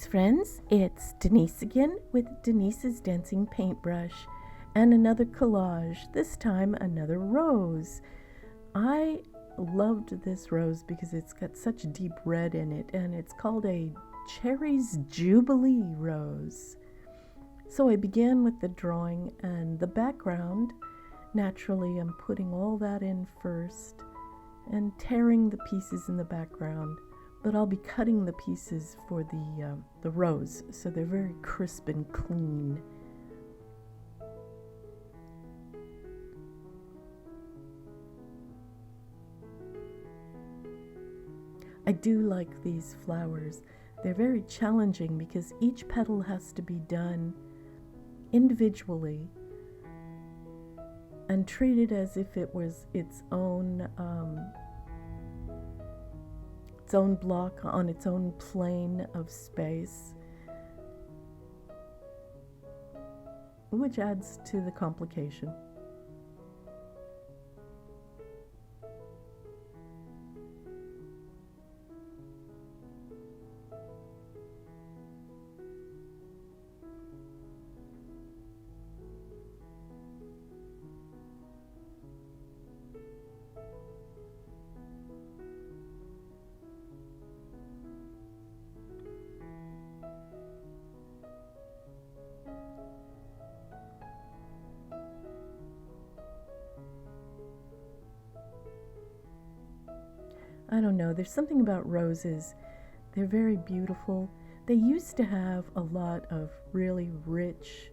Friends, it's Denise again with Denise's Dancing Paintbrush and another collage, this time another rose. I loved this rose because it's got such deep red in it, and it's called a Cherries Jubilee rose. So I began with the drawing and the background. Naturally, I'm putting all that in first and tearing the pieces in the background. But I'll be cutting the pieces for the rose, so they're very crisp and clean. I do like these flowers. They're very challenging because each petal has to be done individually and treated as if it was its own block on its own plane of space, which adds to the complication. I don't know, there's something about roses. They're very beautiful. They used to have a lot of really rich,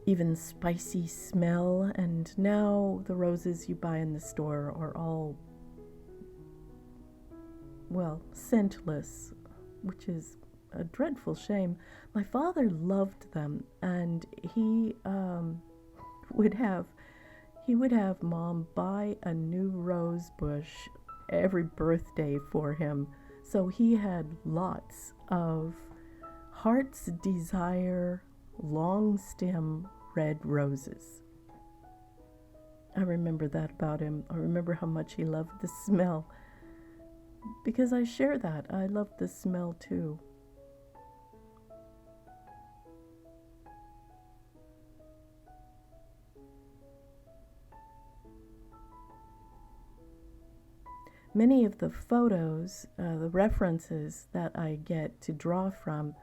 even spicy smell, and now the roses you buy in the store are all, well, scentless, which is a dreadful shame. My father loved them, and he would have Mom buy a new rose bush every birthday for him. So he had lots of Heart's Desire long stem red roses. I remember that about him. I remember how much he loved the smell, because I share that. I love the smell too. Many of the photos, the references that I get to draw from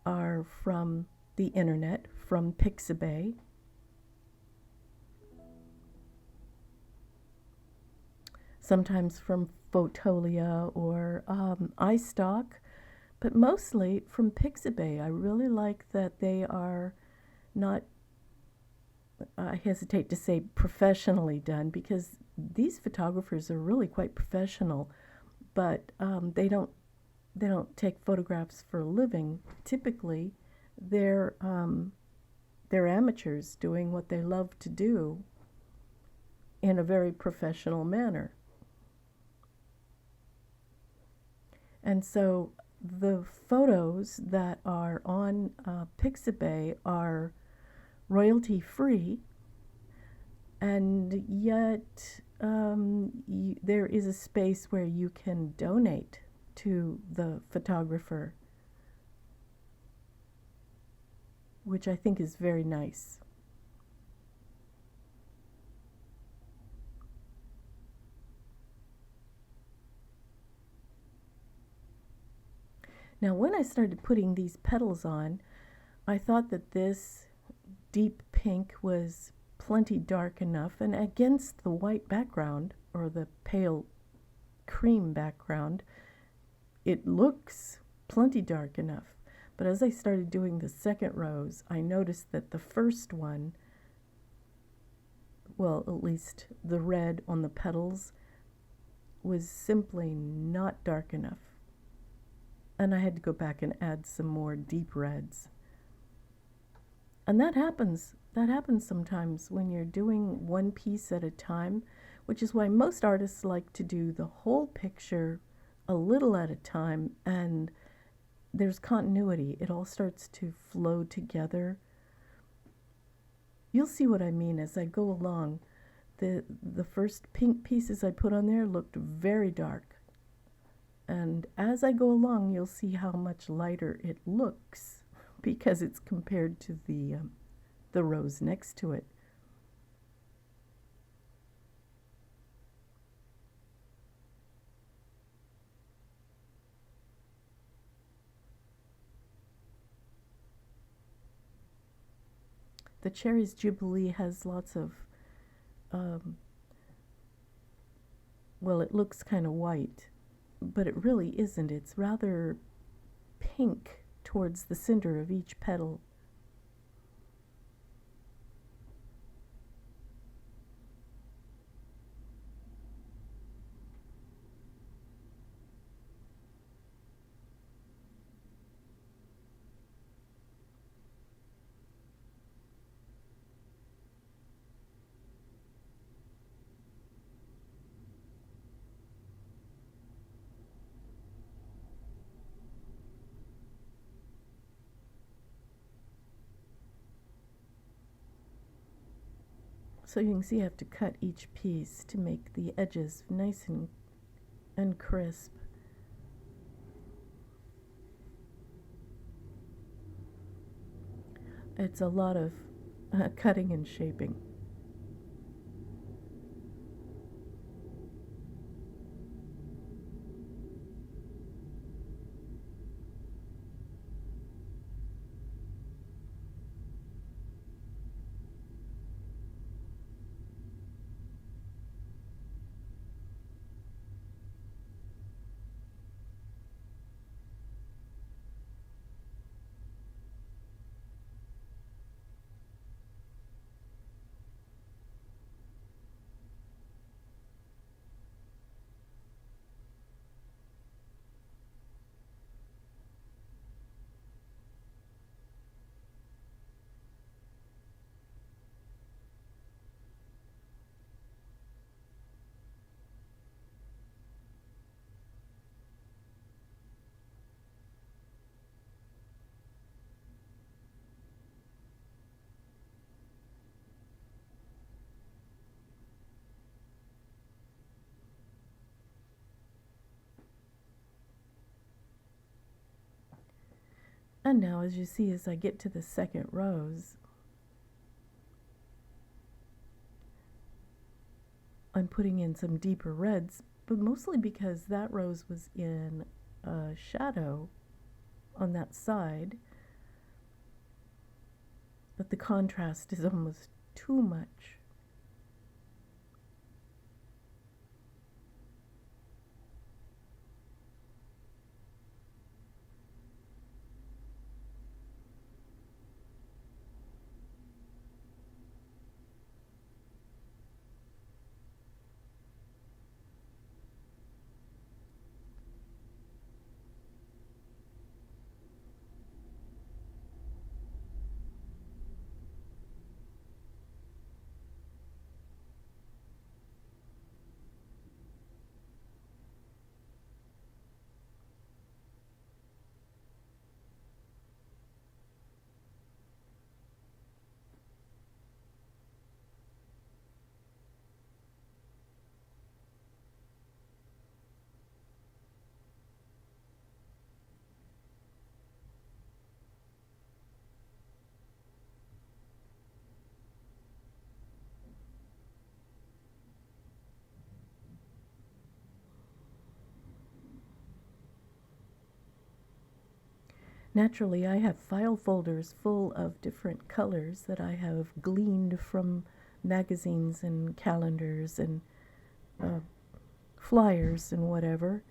are from the internet, from PixPro, sometimes from Photolia or iStock, but mostly from PixPro. I really like that they are not, I hesitate to say professionally done, because these photographers are really quite professional, but they don't take photographs for a living. Typically, they're amateurs doing what they love to do in a very professional manner. And so the photos that are on PixPro are royalty free, and yet there is a space where you can donate to the photographer, which I think is very nice. Now, when I started putting these petals on, I thought that this deep pink was plenty dark enough, and against the white background, or the pale cream background, it looks plenty dark enough. But as I started doing the second rose, I noticed that the first one, well, at least the red on the petals, was simply not dark enough. And I had to go back and add some more deep reds. And that happens sometimes when you're doing one piece at a time, which is why most artists like to do the whole picture a little at a time, and there's continuity. It all starts to flow together. You'll see what I mean as I go along. The first pink pieces I put on there looked very dark. And as I go along, you'll see how much lighter it looks because it's compared to the rose next to it. The Cherries Jubilee has lots of, well, it looks kind of white, but it really isn't. It's rather pink towards the center of each petal. So you can see I have to cut each piece to make the edges nice and crisp. It's a lot of cutting and shaping. And now, as you see, as I get to the second rose, I'm putting in some deeper reds, but mostly because that rose was in a shadow on that side, but the contrast is almost too much. Naturally, I have file folders full of different colors that I have gleaned from magazines and calendars and flyers and whatever.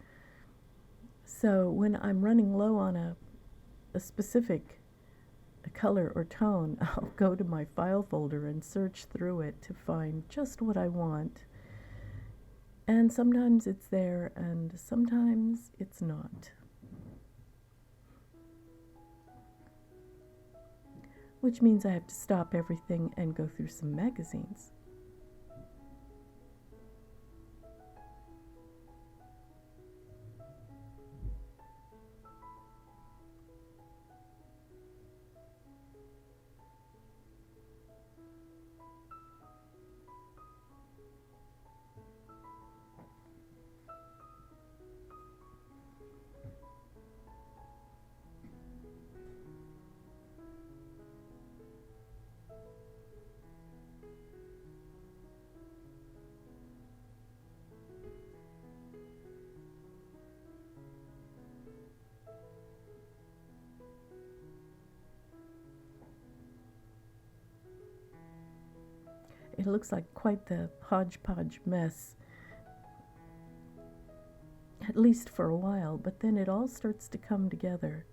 So when I'm running low on a specific color or tone, I'll go to my file folder and search through it to find just what I want. And sometimes it's there and sometimes it's not. Which means I have to stop everything and go through some magazines. It looks like quite the hodgepodge mess, at least for a while, but then it all starts to come together.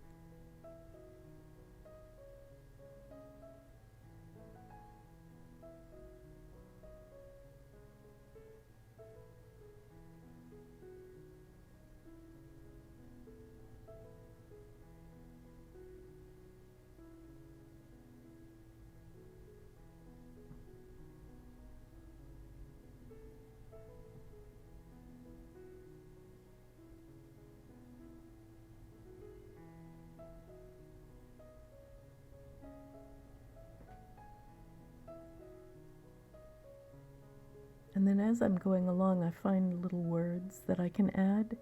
And then as I'm going along, I find little words that I can add.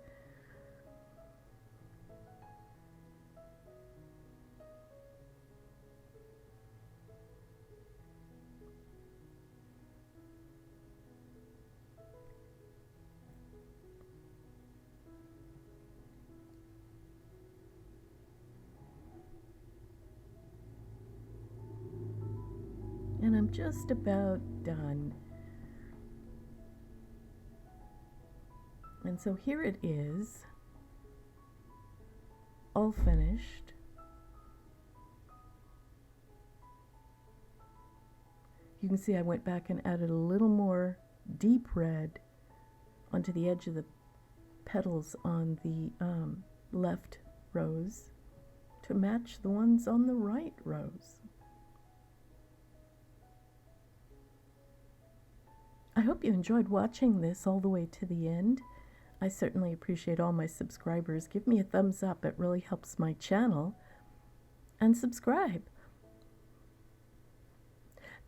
And I'm just about done. And so here it is, all finished. You can see I went back and added a little more deep red onto the edge of the petals on the left rose to match the ones on the right rose. I hope you enjoyed watching this all the way to the end. I certainly appreciate all my subscribers. Give me a thumbs up, it really helps my channel. And subscribe.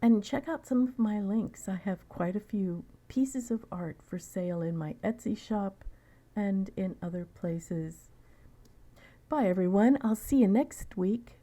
And check out some of my links. I have quite a few pieces of art for sale in my Etsy shop and in other places. Bye everyone, I'll see you next week.